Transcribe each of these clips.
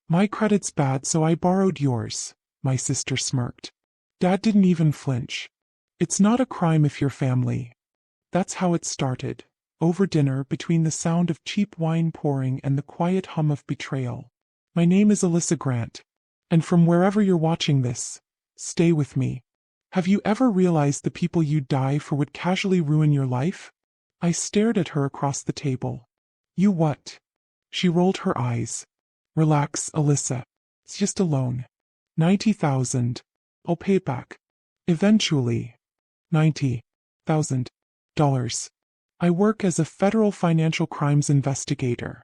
My credit's bad, so I borrowed yours, my sister smirked. Dad didn't even flinch. It's not a crime if you're family. That's how it started. Over dinner, between the sound of cheap wine pouring and the quiet hum of betrayal. My name is Alyssa Grant. And from wherever you're watching this, stay with me. Have you ever realized the people you'd die for would casually ruin your life? I stared at her across the table. You what? She rolled her eyes. Relax, Alyssa. It's just a loan. 90,000. I'll pay it back. Eventually. $90,000. I work as a federal financial crimes investigator.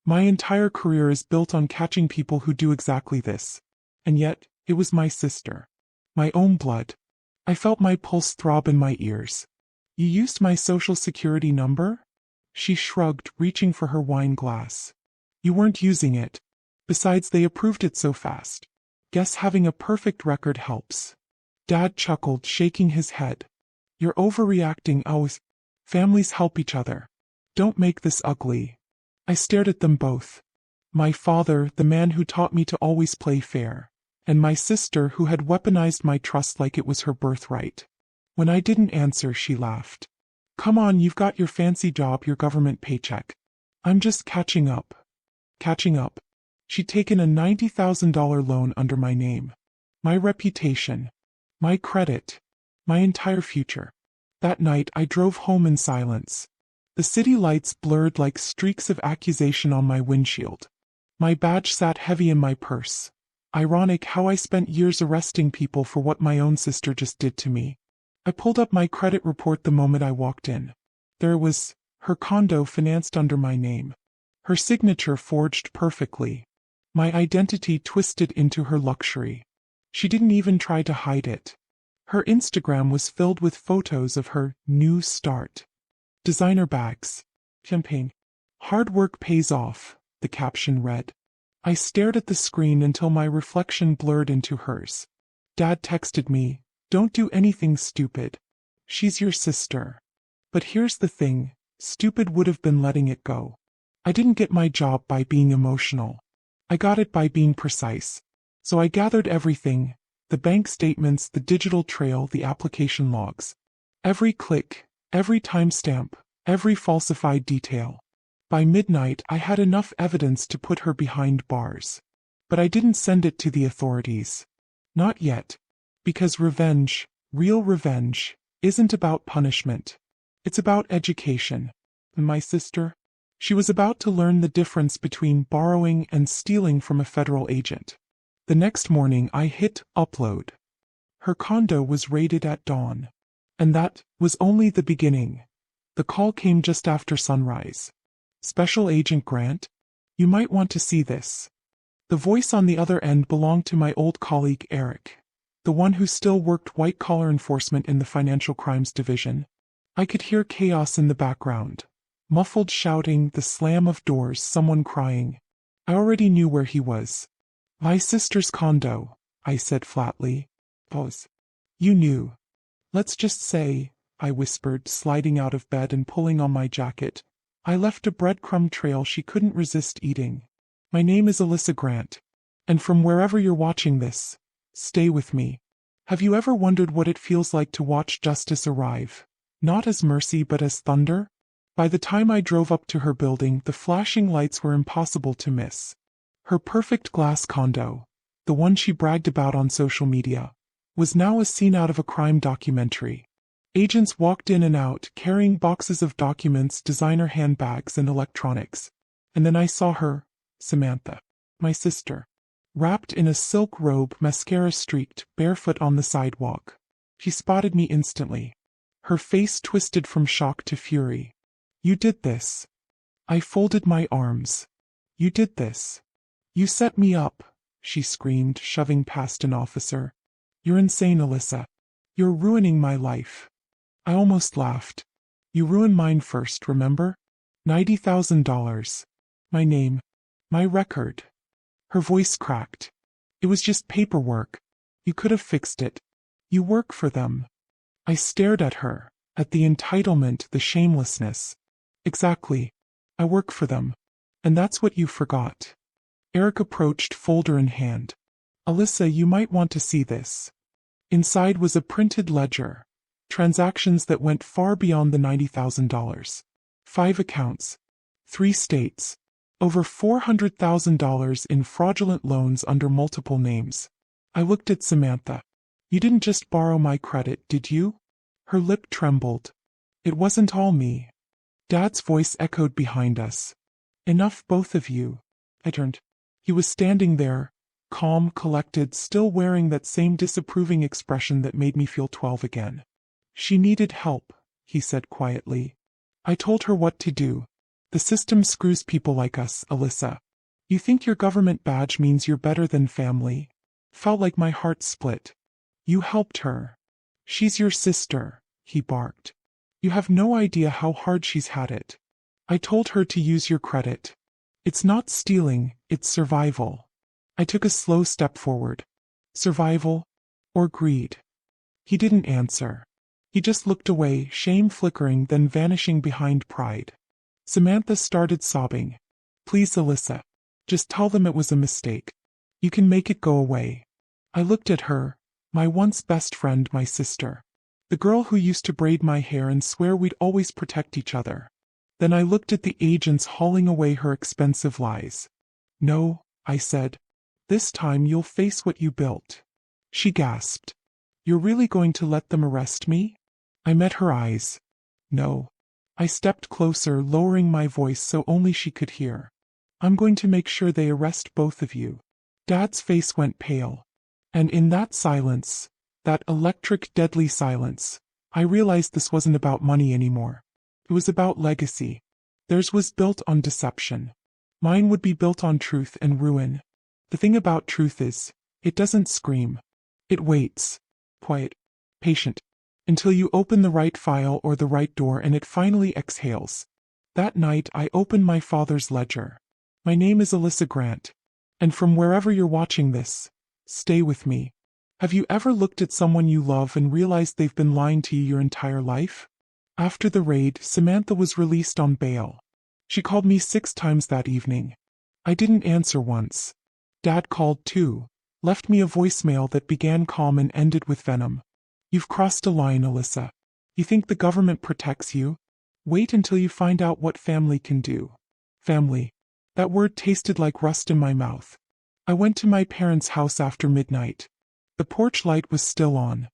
My entire career is built on catching people who do exactly this. And yet, it was my sister. My own blood. I felt my pulse throb in my ears. You used my social security number? She shrugged, reaching for her wine glass. You weren't using it. Besides, they approved it so fast. Guess having a perfect record helps. Dad chuckled, shaking his head. You're overreacting, families help each other. Don't make this ugly. I stared at them both. My father, the man who taught me to always play fair, and my sister who had weaponized my trust like it was her birthright. When I didn't answer, she laughed. Come on, you've got your fancy job, your government paycheck. I'm just catching up. Catching up. She'd taken a $90,000 loan under my name. My reputation. My credit. My entire future. That night, I drove home in silence. The city lights blurred like streaks of accusation on my windshield. My badge sat heavy in my purse. Ironic how I spent years arresting people for what my own sister just did to me. I pulled up my credit report the moment I walked in. There was her condo financed under my name. Her signature forged perfectly. My identity twisted into her luxury. She didn't even try to hide it. Her Instagram was filled with photos of her new start. Designer bags. Champagne. Hard work pays off, the caption read. I stared at the screen until my reflection blurred into hers. Dad texted me, "Don't do anything stupid. She's your sister." But here's the thing, stupid would have been letting it go. I didn't get my job by being emotional. I got it by being precise. So I gathered everything, the bank statements, the digital trail, the application logs. Every click, every timestamp, every falsified detail. By midnight, I had enough evidence to put her behind bars. But I didn't send it to the authorities. Not yet. Because revenge, real revenge, isn't about punishment. It's about education. And my sister? She was about to learn the difference between borrowing and stealing from a federal agent. The next morning, I hit upload. Her condo was raided at dawn. And that was only the beginning. The call came just after sunrise. Special Agent Grant? You might want to see this. The voice on the other end belonged to my old colleague Eric, the one who still worked white-collar enforcement in the Financial Crimes Division. I could hear chaos in the background. Muffled shouting, the slam of doors, someone crying. I already knew where he was. My sister's condo, I said flatly. Pause. You knew. Let's just say, I whispered, sliding out of bed and pulling on my jacket. I left a breadcrumb trail she couldn't resist eating. My name is Alyssa Grant. And from wherever you're watching this, stay with me. Have you ever wondered what it feels like to watch justice arrive? Not as mercy but as thunder? By the time I drove up to her building, the flashing lights were impossible to miss. Her perfect glass condo, the one she bragged about on social media, was now a scene out of a crime documentary. Agents walked in and out, carrying boxes of documents, designer handbags, and electronics. And then I saw her, Samantha, my sister, wrapped in a silk robe, mascara streaked, barefoot on the sidewalk. She spotted me instantly. Her face twisted from shock to fury. You did this. I folded my arms. You did this. You set me up, she screamed, shoving past an officer. You're insane, Alyssa. You're ruining my life. I almost laughed. You ruined mine first, remember? $90,000. My name. My record. Her voice cracked. It was just paperwork. You could have fixed it. You work for them. I stared at her, at the entitlement, the shamelessness. Exactly. I work for them. And that's what you forgot. Eric approached, folder in hand. Alyssa, you might want to see this. Inside was a printed ledger. Transactions that went far beyond the $90,000. 5 accounts. 3 states. Over $400,000 in fraudulent loans under multiple names. I looked at Samantha. You didn't just borrow my credit, did you? Her lip trembled. It wasn't all me. Dad's voice echoed behind us. Enough, both of you. I turned. He was standing there, calm, collected, still wearing that same disapproving expression that made me feel 12 again. She needed help, he said quietly. I told her what to do. The system screws people like us, Alyssa. You think your government badge means you're better than family? Felt like my heart split. You helped her. She's your sister, he barked. You have no idea how hard she's had it. I told her to use your credit. It's not stealing, it's survival. I took a slow step forward. Survival or greed? He didn't answer. He just looked away, shame flickering, then vanishing behind pride. Samantha started sobbing. Please, Alyssa. Just tell them it was a mistake. You can make it go away. I looked at her, my once best friend, my sister. The girl who used to braid my hair and swear we'd always protect each other. Then I looked at the agents hauling away her expensive lies. No, I said. This time you'll face what you built. She gasped. You're really going to let them arrest me? I met her eyes. No. I stepped closer, lowering my voice so only she could hear. I'm going to make sure they arrest both of you. Dad's face went pale. And in that silence, that electric, deadly silence, I realized this wasn't about money anymore. It was about legacy. Theirs was built on deception. Mine would be built on truth and ruin. The thing about truth is, it doesn't scream. It waits. Quiet. Patient. Until you open the right file or the right door and it finally exhales. That night I opened my father's ledger. My name is Alyssa Grant. And from wherever you're watching this, stay with me. Have you ever looked at someone you love and realized they've been lying to you your entire life? After the raid, Samantha was released on bail. She called me 6 times that evening. I didn't answer once. Dad called too, left me a voicemail that began calm and ended with venom. You've crossed a line, Alyssa. You think the government protects you? Wait until you find out what family can do. Family. That word tasted like rust in my mouth. I went to my parents' house after midnight. The porch light was still on.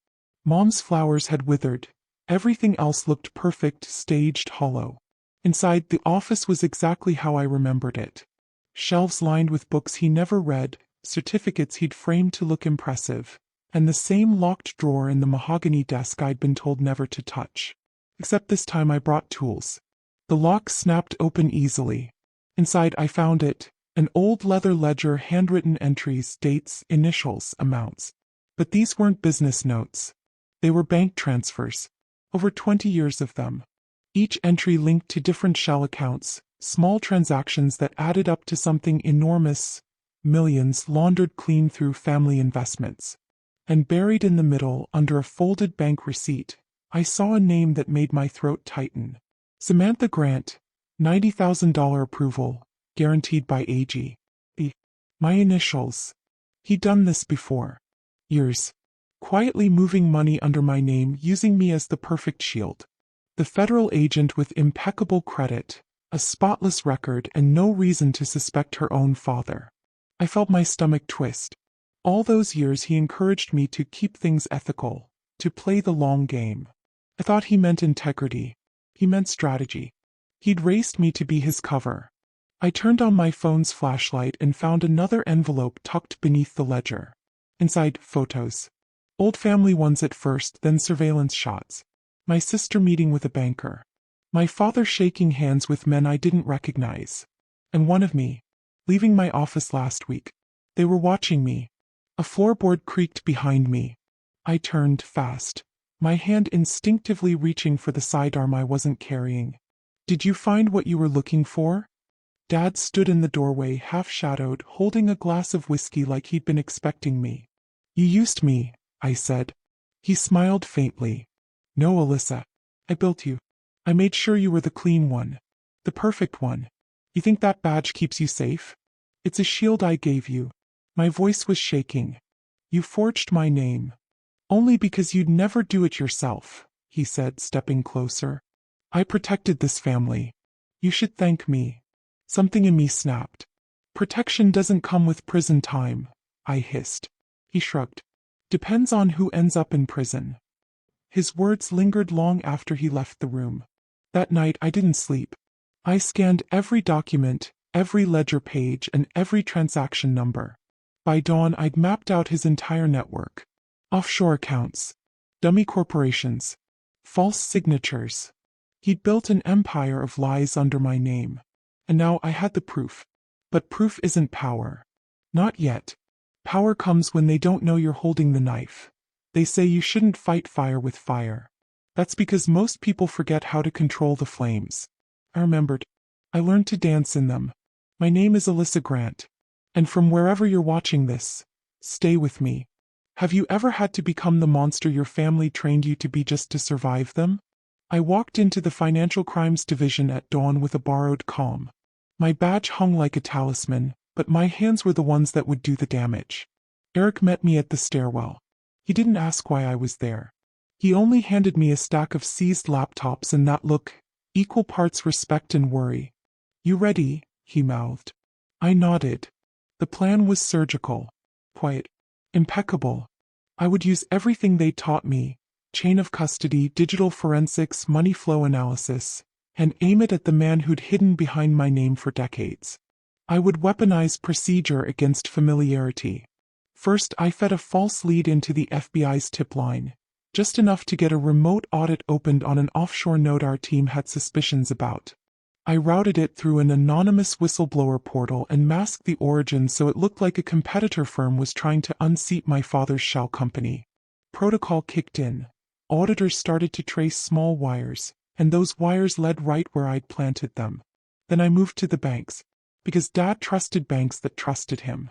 Mom's flowers had withered. Everything else looked perfect, staged, hollow. Inside, the office was exactly how I remembered it. Shelves lined with books he never read, certificates he'd framed to look impressive, and the same locked drawer in the mahogany desk I'd been told never to touch. Except this time I brought tools. The lock snapped open easily. Inside I found it, an old leather ledger, handwritten entries, dates, initials, amounts. But these weren't business notes. They were bank transfers. Over 20 years of them. Each entry linked to different shell accounts, small transactions that added up to something enormous, millions laundered clean through family investments. And buried in the middle, under a folded bank receipt, I saw a name that made my throat tighten. Samantha Grant, $90,000 approval, guaranteed by AG. My initials. He'd done this before. Years. Quietly moving money under my name, using me as the perfect shield. The federal agent with impeccable credit, a spotless record, and no reason to suspect her own father. I felt my stomach twist. All those years he encouraged me to keep things ethical, to play the long game. I thought he meant integrity. He meant strategy. He'd raced me to be his cover. I turned on my phone's flashlight and found another envelope tucked beneath the ledger. Inside, photos. Old family ones at first, then surveillance shots. My sister meeting with a banker. My father shaking hands with men I didn't recognize. And one of me, leaving my office last week. They were watching me. A floorboard creaked behind me. I turned fast, my hand instinctively reaching for the sidearm I wasn't carrying. Did you find what you were looking for? Dad stood in the doorway, half-shadowed, holding a glass of whiskey like he'd been expecting me. You used me, I said. He smiled faintly. No, Alyssa. I built you. I made sure you were the clean one. The perfect one. You think that badge keeps you safe? It's a shield I gave you. My voice was shaking. You forged my name. Only because you'd never do it yourself, he said, stepping closer. I protected this family. You should thank me. Something in me snapped. Protection doesn't come with prison time, I hissed. He shrugged. Depends on who ends up in prison. His words lingered long after he left the room. That night I didn't sleep. I scanned every document, every ledger page, and every transaction number. By dawn I'd mapped out his entire network. Offshore accounts. Dummy corporations. False signatures. He'd built an empire of lies under my name. And now I had the proof. But proof isn't power. Not yet. Power comes when they don't know you're holding the knife. They say you shouldn't fight fire with fire. That's because most people forget how to control the flames. I remembered. I learned to dance in them. My name is Alyssa Grant. And from wherever you're watching this, stay with me. Have you ever had to become the monster your family trained you to be just to survive them? I walked into the Financial Crimes Division at dawn with a borrowed calm. My badge hung like a talisman, but my hands were the ones that would do the damage. Eric met me at the stairwell. He didn't ask why I was there. He only handed me a stack of seized laptops and that look, equal parts respect and worry. You ready? He mouthed. I nodded. The plan was surgical. Quiet. Impeccable. I would use everything they taught me, chain of custody, digital forensics, money flow analysis, and aim it at the man who'd hidden behind my name for decades. I would weaponize procedure against familiarity. First, I fed a false lead into the FBI's tip line, just enough to get a remote audit opened on an offshore node our team had suspicions about. I routed it through an anonymous whistleblower portal and masked the origin so it looked like a competitor firm was trying to unseat my father's shell company. Protocol kicked in. Auditors started to trace small wires, and those wires led right where I'd planted them. Then I moved to the banks, because Dad trusted banks that trusted him.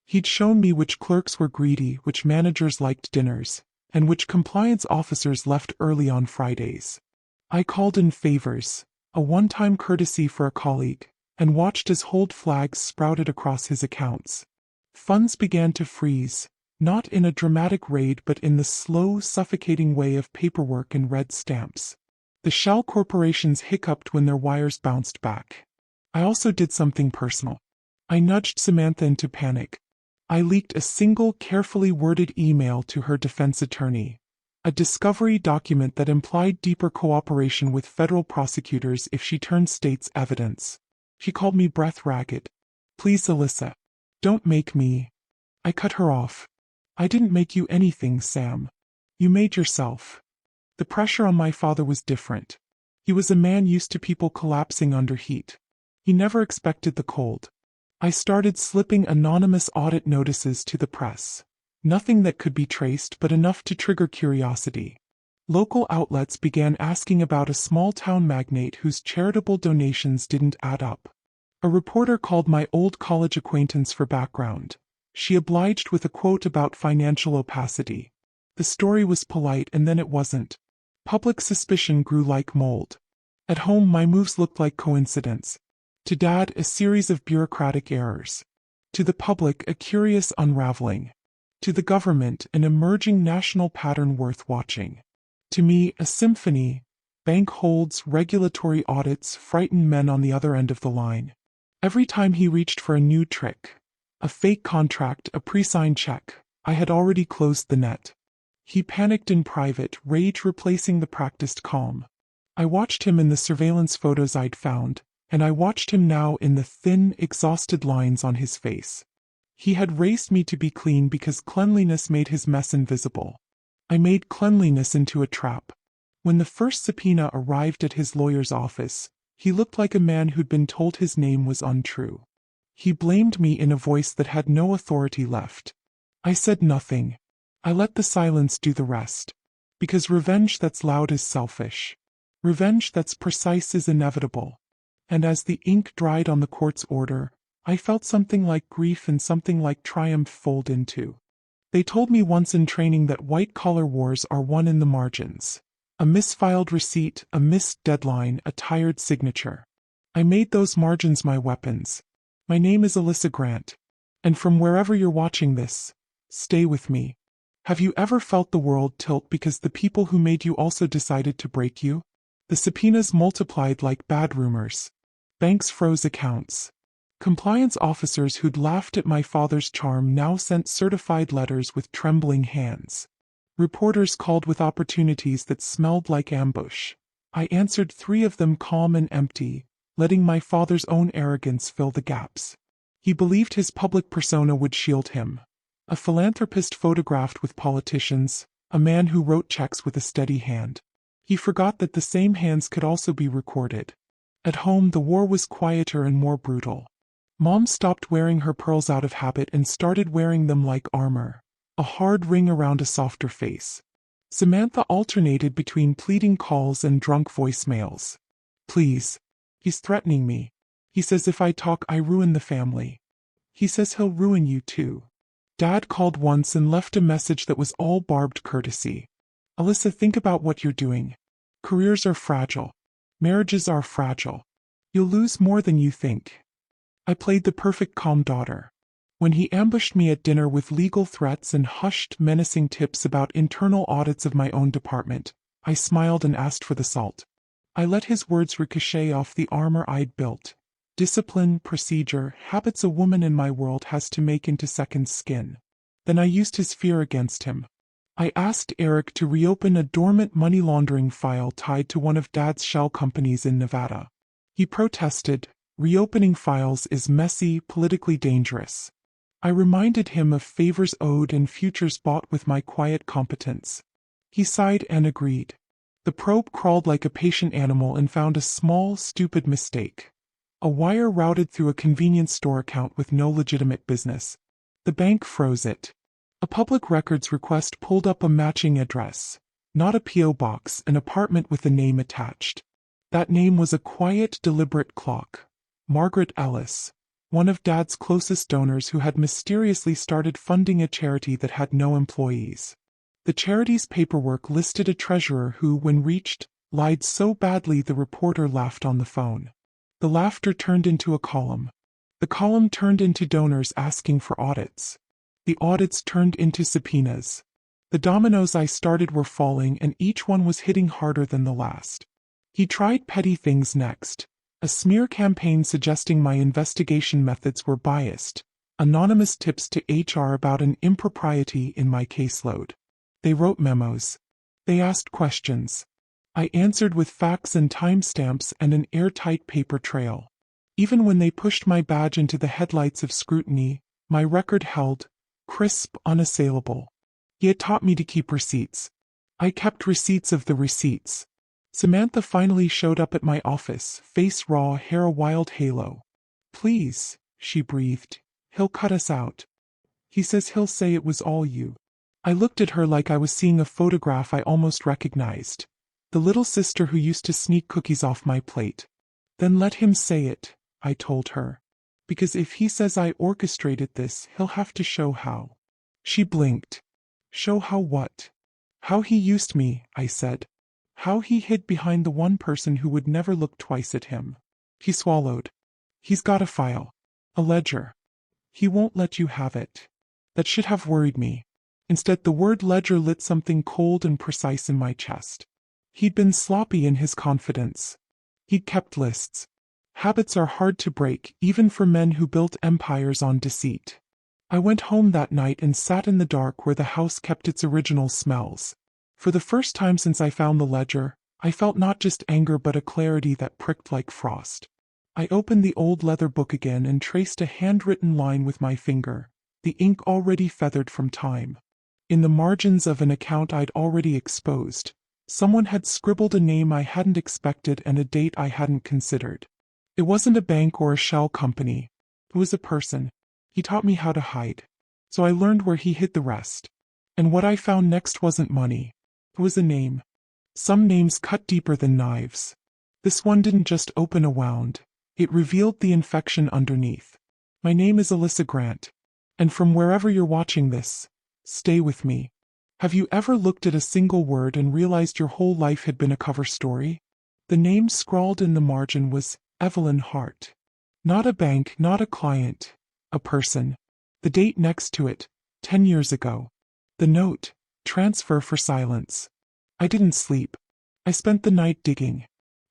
He'd shown me which clerks were greedy, which managers liked dinners, and which compliance officers left early on Fridays. I called in favors, a one-time courtesy for a colleague, and watched as hold flags sprouted across his accounts. Funds began to freeze, not in a dramatic raid but in the slow, suffocating way of paperwork and red stamps. The shell corporations hiccuped when their wires bounced back. I also did something personal. I nudged Samantha into panic. I leaked a single carefully worded email to her defense attorney. A discovery document that implied deeper cooperation with federal prosecutors if she turned state's evidence. She called me breath ragged. Please, Alyssa. Don't make me. I cut her off. I didn't make you anything, Sam. You made yourself. The pressure on my father was different. He was a man used to people collapsing under heat. He never expected the cold. I started slipping anonymous audit notices to the press. Nothing that could be traced but enough to trigger curiosity. Local outlets began asking about a small-town magnate whose charitable donations didn't add up. A reporter called my old college acquaintance for background. She obliged with a quote about financial opacity. The story was polite and then it wasn't. Public suspicion grew like mold. At home my moves looked like coincidence. To Dad, a series of bureaucratic errors. To the public, a curious unraveling. To the government, an emerging national pattern worth watching. To me, a symphony. Bank holds, regulatory audits, frightened men on the other end of the line. Every time he reached for a new trick, a fake contract, a pre-signed check, I had already closed the net. He panicked in private, rage replacing the practiced calm. I watched him in the surveillance photos I'd found, and I watched him now in the thin, exhausted lines on his face. He had raised me to be clean because cleanliness made his mess invisible. I made cleanliness into a trap. When the first subpoena arrived at his lawyer's office, he looked like a man who'd been told his name was untrue. He blamed me in a voice that had no authority left. I said nothing. I let the silence do the rest. Because revenge that's loud is selfish. Revenge that's precise is inevitable. And as the ink dried on the court's order, I felt something like grief and something like triumph fold into. They told me once in training that white-collar wars are won in the margins. A misfiled receipt, a missed deadline, a tired signature. I made those margins my weapons. My name is Alyssa Grant. And from wherever you're watching this, stay with me. Have you ever felt the world tilt because the people who made you also decided to break you? The subpoenas multiplied like bad rumors. Banks froze accounts. Compliance officers who'd laughed at my father's charm now sent certified letters with trembling hands. Reporters called with opportunities that smelled like ambush. I answered 3 of them calm and empty, letting my father's own arrogance fill the gaps. He believed his public persona would shield him. A philanthropist photographed with politicians, a man who wrote checks with a steady hand. He forgot that the same hands could also be recorded. At home, the war was quieter and more brutal. Mom stopped wearing her pearls out of habit and started wearing them like armor, a hard ring around a softer face. Samantha alternated between pleading calls and drunk voicemails. Please. He's threatening me. He says if I talk, I ruin the family. He says he'll ruin you too. Dad called once and left a message that was all barbed courtesy. Alyssa, think about what you're doing. Careers are fragile. Marriages are fragile. You'll lose more than you think. I played the perfect calm daughter. When he ambushed me at dinner with legal threats and hushed, menacing tips about internal audits of my own department, I smiled and asked for the salt. I let his words ricochet off the armor I'd built. Discipline, procedure, habits a woman in my world has to make into second skin. Then I used his fear against him. I asked Eric to reopen a dormant money laundering file tied to one of Dad's shell companies in Nevada. He protested, reopening files is messy, politically dangerous. I reminded him of favors owed and futures bought with my quiet competence. He sighed and agreed. The probe crawled like a patient animal and found a small, stupid mistake. A wire routed through a convenience store account with no legitimate business. The bank froze it. A public records request pulled up a matching address. Not a P.O. box, an apartment with a name attached. That name was a quiet, deliberate clock. Margaret Ellis. One of Dad's closest donors who had mysteriously started funding a charity that had no employees. The charity's paperwork listed a treasurer who, when reached, lied so badly the reporter laughed on the phone. The laughter turned into a column. The column turned into donors asking for audits. The audits turned into subpoenas. The dominoes I started were falling and each one was hitting harder than the last. He tried petty things next. A smear campaign suggesting my investigation methods were biased. Anonymous tips to HR about an impropriety in my caseload. They wrote memos. They asked questions. I answered with facts and timestamps and an airtight paper trail. Even when they pushed my badge into the headlights of scrutiny, my record held, crisp, unassailable. He had taught me to keep receipts. I kept receipts of the receipts. Samantha finally showed up at my office, face raw, hair a wild halo. Please, she breathed. He'll cut us out. He says he'll say it was all you. I looked at her like I was seeing a photograph I almost recognized. The little sister who used to sneak cookies off my plate. Then let him say it, I told her. Because if he says I orchestrated this, he'll have to show how. She blinked. Show how what? How he used me, I said. How he hid behind the one person who would never look twice at him. He swallowed. He's got a file. A ledger. He won't let you have it. That should have worried me. Instead, the word ledger lit something cold and precise in my chest. He'd been sloppy in his confidence. He'd kept lists. Habits are hard to break, even for men who built empires on deceit. I went home that night and sat in the dark where the house kept its original smells. For the first time since I found the ledger, I felt not just anger but a clarity that pricked like frost. I opened the old leather book again and traced a handwritten line with my finger, the ink already feathered from time. In the margins of an account I'd already exposed, someone had scribbled a name I hadn't expected and a date I hadn't considered. It wasn't a bank or a shell company. It was a person. He taught me how to hide. So I learned where he hid the rest. And what I found next wasn't money. It was a name. Some names cut deeper than knives. This one didn't just open a wound. It revealed the infection underneath. My name is Alyssa Grant. And from wherever you're watching this, stay with me. Have you ever looked at a single word and realized your whole life had been a cover story? The name scrawled in the margin was Evelyn Hart. Not a bank, not a client. A person. The date next to it, 10 years ago. The note, transfer for silence. I didn't sleep. I spent the night digging.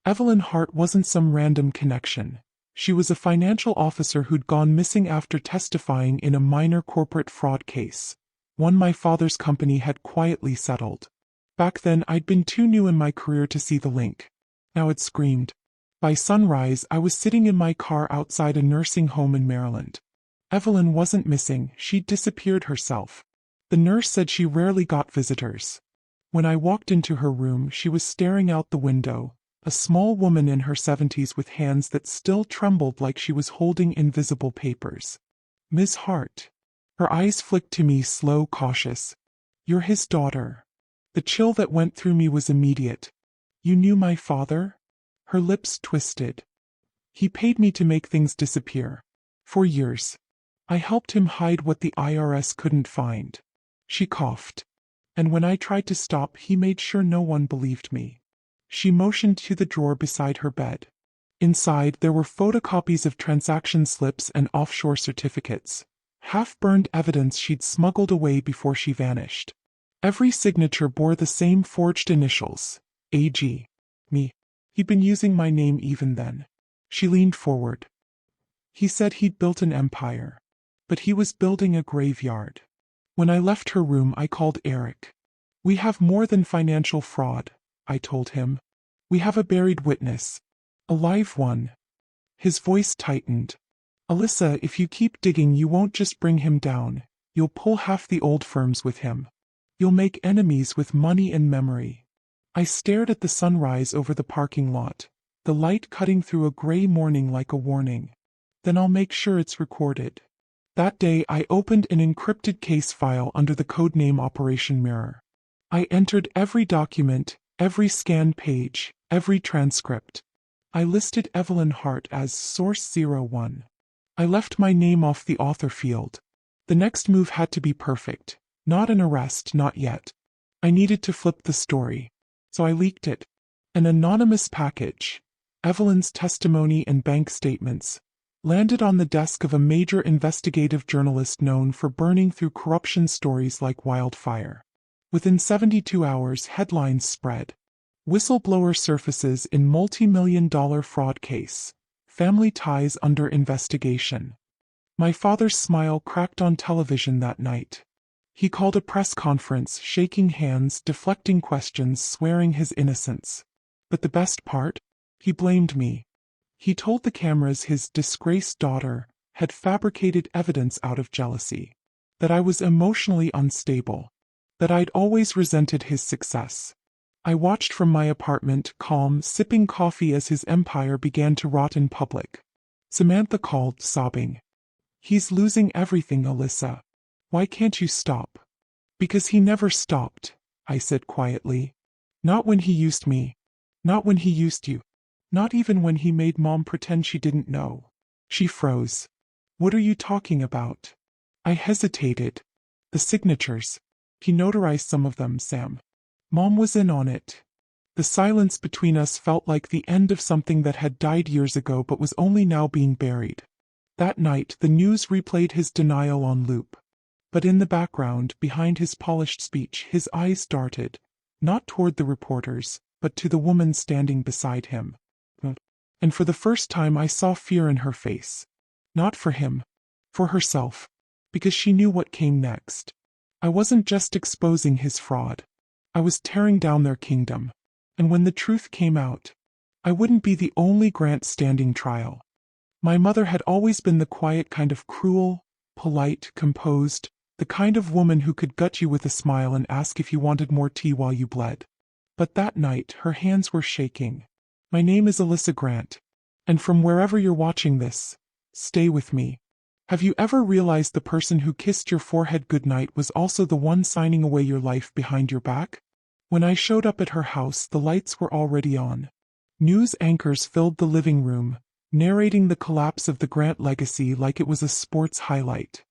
Evelyn Hart wasn't some random connection. She was a financial officer who'd gone missing after testifying in a minor corporate fraud case, one my father's company had quietly settled. Back then I'd been too new in my career to see the link. Now it screamed. By sunrise I was sitting in my car outside a nursing home in Maryland. Evelyn wasn't missing, she'd disappeared herself. The nurse said she rarely got visitors. When I walked into her room, she was staring out the window, a small woman in her 70s with hands that still trembled like she was holding invisible papers. Ms. Hart. Her eyes flicked to me, slow, cautious. You're his daughter. The chill that went through me was immediate. You knew my father? Her lips twisted. He paid me to make things disappear. For years. I helped him hide what the IRS couldn't find. She coughed. And when I tried to stop, he made sure no one believed me. She motioned to the drawer beside her bed. Inside, there were photocopies of transaction slips and offshore certificates. Half-burned evidence she'd smuggled away before she vanished. Every signature bore the same forged initials. AG. Me. He'd been using my name even then. She leaned forward. He said he'd built an empire. But he was building a graveyard. When I left her room, I called Eric. We have more than financial fraud, I told him. We have a buried witness. A live one. His voice tightened. Alyssa, if you keep digging, you won't just bring him down. You'll pull half the old firms with him. You'll make enemies with money and memory. I stared at the sunrise over the parking lot, the light cutting through a gray morning like a warning. Then I'll make sure it's recorded. That day I opened an encrypted case file under the codename Operation Mirror. I entered every document, every scanned page, every transcript. I listed Evelyn Hart as Source 01. I left my name off the author field. The next move had to be perfect. Not an arrest, not yet. I needed to flip the story. So I leaked it. An anonymous package. Evelyn's testimony and bank statements. Landed on the desk of a major investigative journalist known for burning through corruption stories like wildfire. Within 72 hours, headlines spread. Whistleblower surfaces in multi-million-dollar fraud case. Family ties under investigation. My father's smile cracked on television that night. He called a press conference, shaking hands, deflecting questions, swearing his innocence. But the best part? He blamed me. He told the cameras his disgraced daughter had fabricated evidence out of jealousy. That I was emotionally unstable. That I'd always resented his success. I watched from my apartment, calm, sipping coffee as his empire began to rot in public. Samantha called, sobbing. He's losing everything, Alyssa. Why can't you stop? Because he never stopped, I said quietly. Not when he used me. Not when he used you. Not even when he made Mom pretend she didn't know. She froze. What are you talking about? I hesitated. The signatures. He notarized some of them, Sam. Mom was in on it. The silence between us felt like the end of something that had died years ago but was only now being buried. That night, the news replayed his denial on loop. But in the background, behind his polished speech, his eyes darted, not toward the reporters, but to the woman standing beside him. And for the first time I saw fear in her face. Not for him. For herself. Because she knew what came next. I wasn't just exposing his fraud. I was tearing down their kingdom. And when the truth came out, I wouldn't be the only Grant standing trial. My mother had always been the quiet kind of cruel, polite, composed, the kind of woman who could gut you with a smile and ask if you wanted more tea while you bled. But that night, her hands were shaking. My name is Alyssa Grant. And from wherever you're watching this, stay with me. Have you ever realized the person who kissed your forehead goodnight was also the one signing away your life behind your back? When I showed up at her house, the lights were already on. News anchors filled the living room, narrating the collapse of the Grant legacy like it was a sports highlight.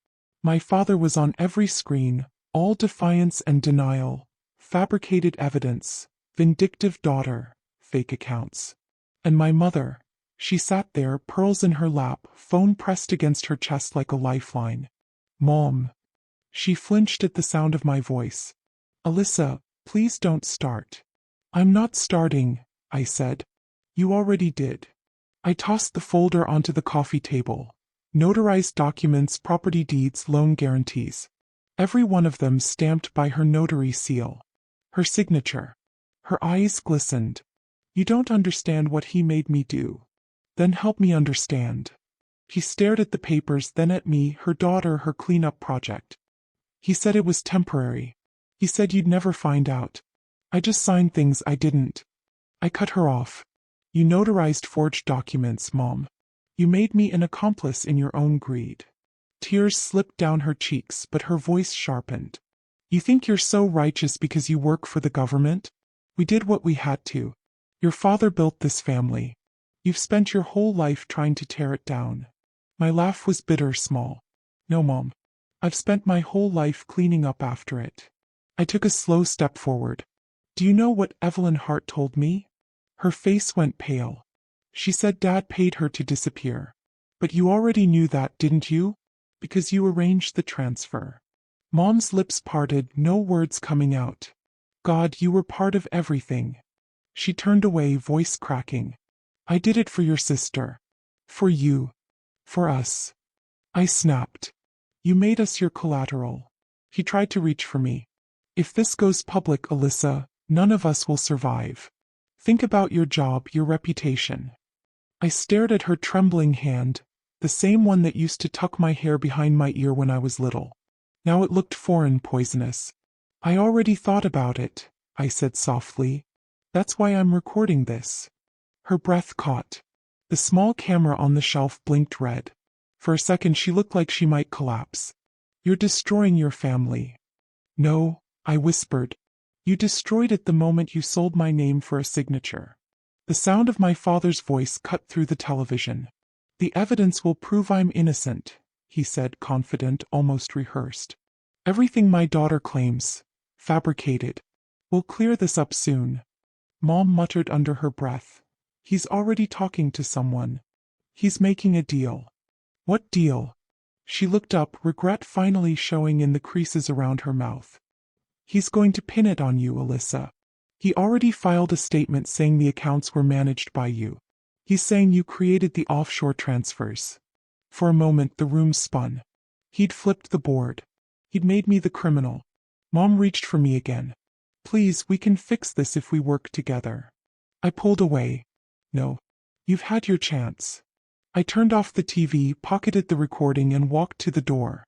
My father was on every screen, all defiance and denial, fabricated evidence, vindictive daughter, fake accounts. And my mother, She sat there, pearls in her lap, phone pressed against her chest like a lifeline. Mom. She flinched at the sound of my voice. Alyssa, please don't start. I'm not starting, I said. You already did. I tossed the folder onto the coffee table. Notarized documents, property deeds, loan guarantees. Every one of them stamped by her notary seal. Her signature. Her eyes glistened. You don't understand what he made me do. Then help me understand. He stared at the papers, then at me, her daughter, her cleanup project. He said it was temporary. He said you'd never find out. I just signed things I didn't. I cut her off. You notarized forged documents, Mom. You made me an accomplice in your own greed. Tears slipped down her cheeks, but her voice sharpened. You think you're so righteous because you work for the government? We did what we had to. Your father built this family. You've spent your whole life trying to tear it down. My laugh was bitter small. No, Mom. I've spent my whole life cleaning up after it. I took a slow step forward. Do you know what Evelyn Hart told me? Her face went pale. She said Dad paid her to disappear. But you already knew that, didn't you? Because you arranged the transfer. Mom's lips parted, no words coming out. God, you were part of everything. She turned away, voice cracking. I did it for your sister. For you. For us. I snapped. You made us your collateral. He tried to reach for me. If this goes public, Alyssa, none of us will survive. Think about your job, your reputation. I stared at her trembling hand, the same one that used to tuck my hair behind my ear when I was little. Now it looked foreign, poisonous. I already thought about it, I said softly. That's why I'm recording this. Her breath caught. The small camera on the shelf blinked red. For a second she looked like she might collapse. You're destroying your family. No, I whispered. You destroyed it the moment you sold my name for a signature. The sound of my father's voice cut through the television. The evidence will prove I'm innocent, he said, confident, almost rehearsed. Everything my daughter claims, fabricated. We'll clear this up soon. Mom muttered under her breath. He's already talking to someone. He's making a deal. What deal? She looked up, regret finally showing in the creases around her mouth. He's going to pin it on you, Alyssa. He already filed a statement saying the accounts were managed by you. He's saying you created the offshore transfers. For a moment the room spun. He'd flipped the board. He'd made me the criminal. Mom reached for me again. Please, we can fix this if we work together. I pulled away. No. You've had your chance. I turned off the TV, pocketed the recording, and walked to the door.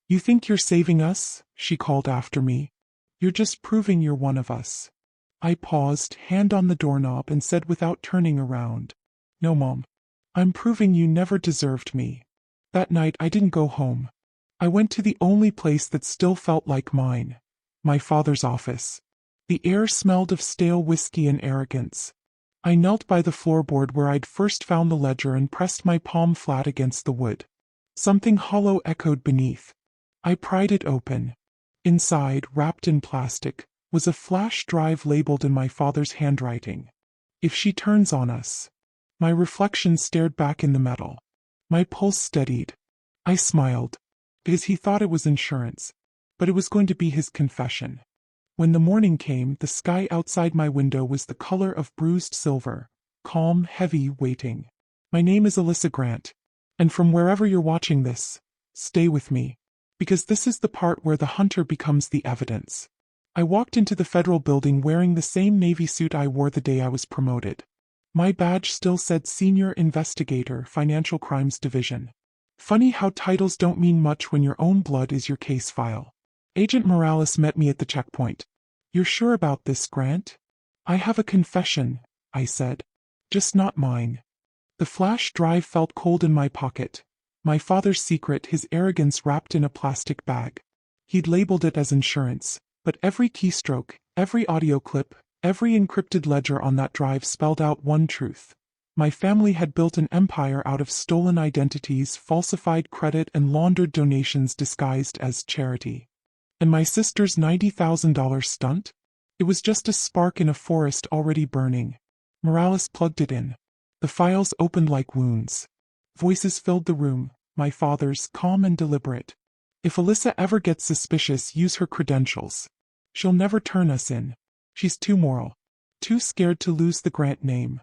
You think you're saving us? She called after me. You're just proving you're one of us. I paused, hand on the doorknob, and said without turning around. No, Mom. I'm proving you never deserved me. That night I didn't go home. I went to the only place that still felt like mine. My father's office. The air smelled of stale whiskey and arrogance. I knelt by the floorboard where I'd first found the ledger and pressed my palm flat against the wood. Something hollow echoed beneath. I pried it open. Inside, wrapped in plastic, was a flash drive labeled in my father's handwriting. If she turns on us. My reflection stared back in the metal. My pulse steadied. I smiled. Because he thought it was insurance. But it was going to be his confession. When the morning came, the sky outside my window was the color of bruised silver. Calm, heavy, waiting. My name is Alyssa Grant. And from wherever you're watching this, stay with me. Because this is the part where the hunter becomes the evidence. I walked into the federal building wearing the same Navy suit I wore the day I was promoted. My badge still said Senior Investigator, Financial Crimes Division. Funny how titles don't mean much when your own blood is your case file. Agent Morales met me at the checkpoint. You're sure about this, Grant? I have a confession, I said. Just not mine. The flash drive felt cold in my pocket. My father's secret, his arrogance wrapped in a plastic bag. He'd labeled it as insurance, but every keystroke, every audio clip, every encrypted ledger on that drive spelled out one truth. My family had built an empire out of stolen identities, falsified credit, and laundered donations disguised as charity. And my sister's $90,000 stunt? It was just a spark in a forest already burning. Morales plugged it in. The files opened like wounds. Voices filled the room, my father's, calm and deliberate. If Alyssa ever gets suspicious, use her credentials. She'll never turn us in. She's too moral. Too scared to lose the Grant name.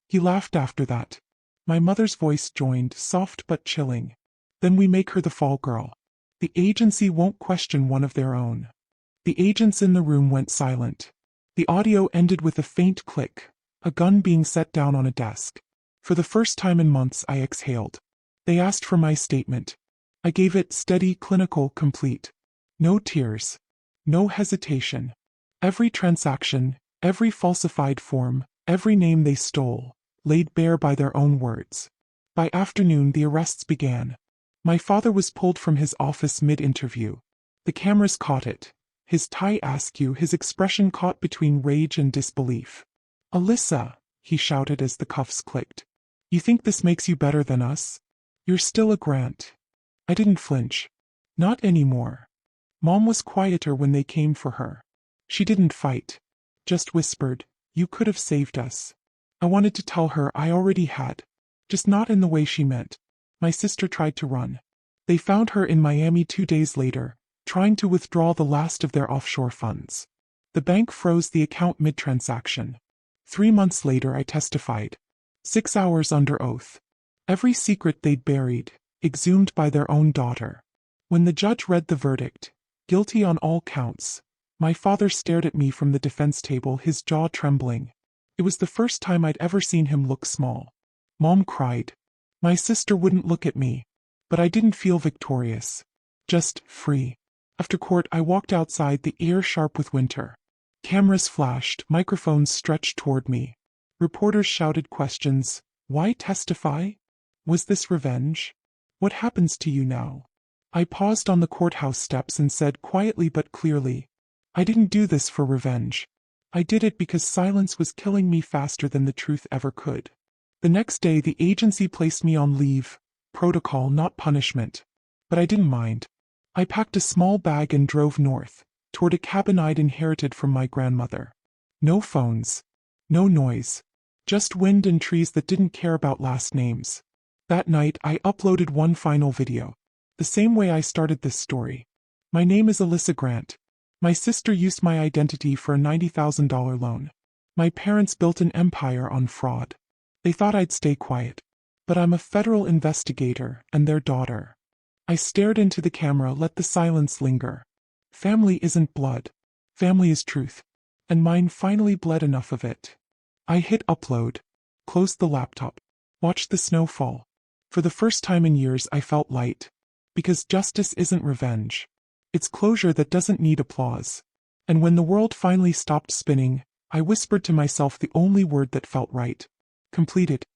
He laughed after that. My mother's voice joined, soft but chilling. Then we make her the fall girl. The agency won't question one of their own. The agents in the room went silent. The audio ended with a faint click, a gun being set down on a desk. For the first time in months, I exhaled. They asked for my statement. I gave it, steady, clinical, complete. No tears. No hesitation. Every transaction, every falsified form, every name they stole, laid bare by their own words. By afternoon, the arrests began. My father was pulled from his office mid-interview. The cameras caught it. His tie askew, his expression caught between rage and disbelief. "Alyssa," he shouted as the cuffs clicked. "You think this makes you better than us? You're still a Grant." I didn't flinch. Not anymore. Mom was quieter when they came for her. She didn't fight. Just whispered, "You could have saved us." I wanted to tell her I already had. Just not in the way she meant. My sister tried to run. They found her in Miami 2 days later, trying to withdraw the last of their offshore funds. The bank froze the account mid-transaction. 3 months later I testified. 6 hours under oath. Every secret they'd buried, exhumed by their own daughter. When the judge read the verdict, guilty on all counts, my father stared at me from the defense table, his jaw trembling. It was the first time I'd ever seen him look small. Mom cried. My sister wouldn't look at me. But I didn't feel victorious. Just free. After court, I walked outside, the air sharp with winter. Cameras flashed, microphones stretched toward me. Reporters shouted questions. Why testify? Was this revenge? What happens to you now? I paused on the courthouse steps and said quietly but clearly, I didn't do this for revenge. I did it because silence was killing me faster than the truth ever could. The next day the agency placed me on leave. Protocol, not punishment. But I didn't mind. I packed a small bag and drove north, toward a cabin I'd inherited from my grandmother. No phones. No noise. Just wind and trees that didn't care about last names. That night I uploaded one final video. The same way I started this story. My name is Alyssa Grant. My sister used my identity for a $90,000 loan. My parents built an empire on fraud. They thought I'd stay quiet. But I'm a federal investigator and their daughter. I stared into the camera, let the silence linger. Family isn't blood. Family is truth. And mine finally bled enough of it. I hit upload. Closed the laptop. Watched the snow fall. For the first time in years I felt light. Because justice isn't revenge. It's closure that doesn't need applause. And when the world finally stopped spinning, I whispered to myself the only word that felt right. Completed.